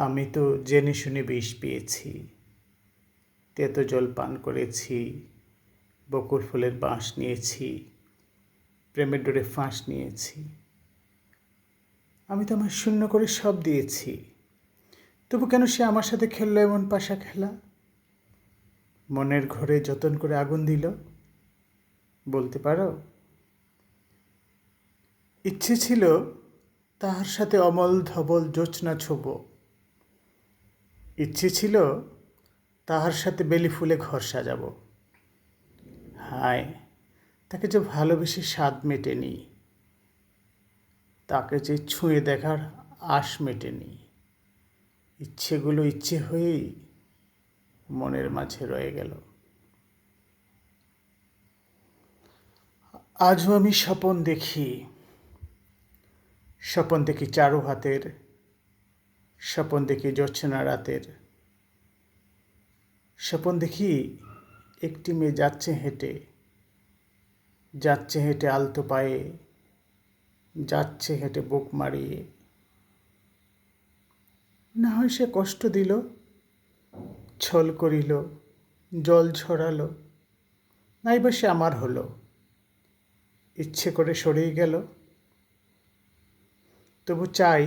আমি তো জেনে শুনে বিষ পেয়েছি, তেতো জল পান করেছি, বকুল ফুলের বাঁশ নিয়েছি, প্রেমের ডোরে ফাঁস নিয়েছি। আমি তো আমার শূন্য করে সব দিয়েছি, তবু কেন সে আমার সাথে খেললো এমন পাশা খেলা? মনের ঘরে যতন করে আগুন দিল, বলতে পারো? ইচ্ছে ছিল তাহার সাথে অমল ধবল জোছনা ছোব, ইচ্ছে ছিল তাহার সাথে বেলি ফুলে ঘর সাজাবো। হায়, তাকে যে ভালোবেসে স্বাদ মেটেনি, তাকে যে ছুঁয়ে দেখার আশ মেটেনি। ইচ্ছেগুলো ইচ্ছে হয়েই মনের মাঝে রয়ে গেল। আজও আমি স্বপন দেখি, স্বপন দেখি চারু হাতের, স্বপন দেখি জ্যোৎস্না রাতের, স্বপন দেখি একটি মেয়ে যাচ্ছে হেঁটে, যাচ্ছে হেঁটে আলতো পায়ে, যাচ্ছে হেঁটে বুক মারিয়ে। না হয় সে কষ্ট দিল, ছল করিল, জল ঝরালো, নাইবা সে আমার হলো, ইচ্ছে করে সরেই গেল। তবু চাই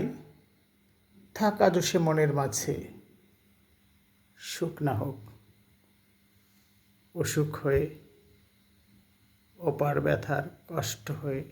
থাক আজও সে মনের মাঝে, সুখ না হোক অসুখ হয়ে, অপার ব্যথার কষ্ট হয়ে।